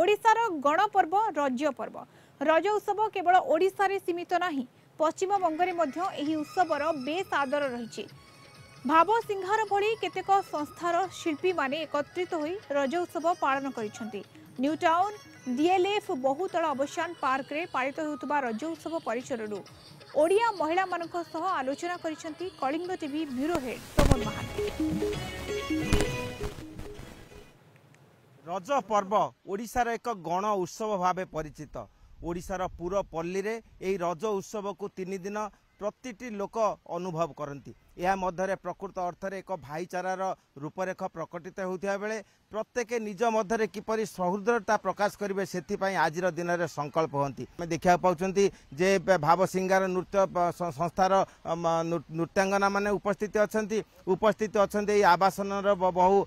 ओडिशार गणपर्व रज पर्व रज उत्सव केवल ओडिशा रे सीमित नहीं, पश्चिम बंगरे मध्य एही उत्सवर बेस आदर रही। भाव सिंहार भली केतेक संस्थार शिल्पी माने एकत्रित होई रज उत्सव पालन करिसेंती। न्यू टाउन डीएलएफ बहुतल अवसान पार्क रे पालित होउतबा रज उत्सव परिसररू ओडिया महिला मानक सह आलोचना करिसेंती Kalinga TV bureau head Pramod Mohanty. Raja Parba ओडिशार एक गण उत्सव भाव परिचित। ओडिशार पूरा पल्ली रे एही रज उत्सव को 3 दिन प्रतिटी लोक अनुभव करती। यह मध्य प्रकृत अर्थ रे एक भाईचारार रूपरेख प्रकटित होता बेले प्रत्येक निज मध्य किपरि सौहृदता प्रकाश करेंगे से आज दिन में संकल्प होती। देखा पाँच जे भाव सिंगार नृत्य संस्थार नृत्यांगना माने उपस्थित अच्छा आवासन बहु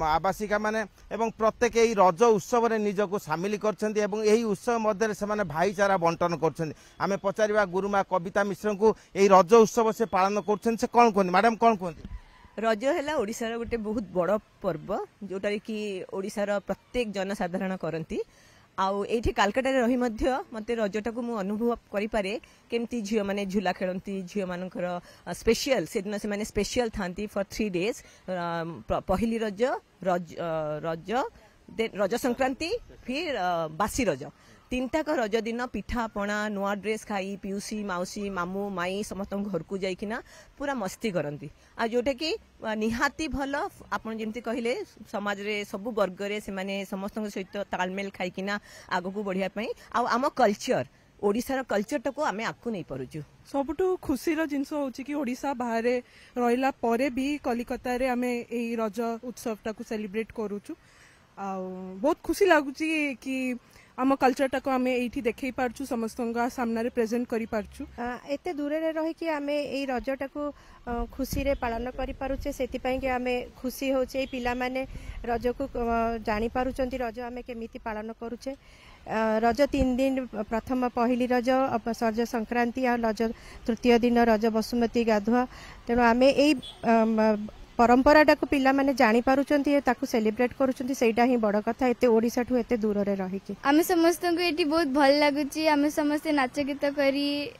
आवासिका माने एवं प्रत्येक यही रज उत्सव निजक सामिल कर उत्सव मध्य से भाईचारा बंटन कर पचार गुरुमा कविता मिश्र को यही रज उत्सव से पालन कर कौन कहते मैडम कौन कहते? रज है ओडिशार गोटे बहुत बड़ पर्व जोटा कि ओडिशार प्रत्येक जनसाधारण करती। आउ एठी कालकाटा रही मते रजटा को मु अनुभव करि पारे केमती झियो माने झूला खेलती। झियो मानकर स्पेशल से दिन से माने स्पेशल थांती फॉर 3 डेज। पहली रज रज रज रज संक्रांति फिर बासी रज 3टाक रज दिन पिठा पणा नुआ ड्रेस खाई पिउसी माउसी मामू माई समस्त घर को जाइकिना पूरा मस्ती करती। आ जोटा कि निहाती भल आपन जेमती कहले समाज रे सब वर्ग रे से माने समस्त सहित तालमेल खाइकिना आगो को बढ़िया पई आ आम कल्चर ओडिशार कल्चर को आमे आगु नहीं पारुछु। सबुठु खुशीर जिनस होची कि ओडिशा बाहर रहिला परे भी कलिकता रे आमे एई रज उत्सव टाको सेलिब्रेट करूछु। आ बहुत खुशी लागुची कि आम कल्चर को आम ये देखई पार्छु समस्त सामने प्रेजेंट करि पार्छु। एते दूर रे रही कि आमे एई रजटा को खुशी रे पालन करि पारुचे सेति कि आमे खुशी होचे पिला माने रज को जानि पारुचंती रज आमे केमिति पालन करूचे। रज 3 दिन प्रथम पहली रज रज संक्रांति आ रज तृतीय दिन रज बसुमती गाधुआ। तेणु आमे एई परंपराटा को पिला माने जानि पारुचंती ताकू सेलिब्रेट करूचंती सेटा ही बड़ कथा। एते ओडिसा ठू एते दूर रे रही कि आमे समस्त को एटी बहुत भल लागुची। आमे समस्त नाच गीत करी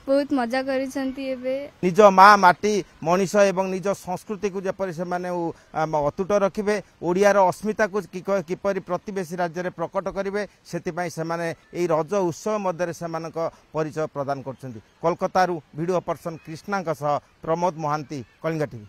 बहुत मजा करिसंती। एबे निज माँ माटी मनीष एवं निज संस्कृति को जपरि से माने अतुट रखिबे ओडियार अस्मिता को किपरि प्रतिवेशी राज्य रे प्रकट करिवे सेति पई से माने एई रज उत्सव मध्य से मानक परिचय प्रदान करछंती। कोलकाता वीडियो पर्सन कृष्णा सह प्रमोद महांती कलिंग टीवी।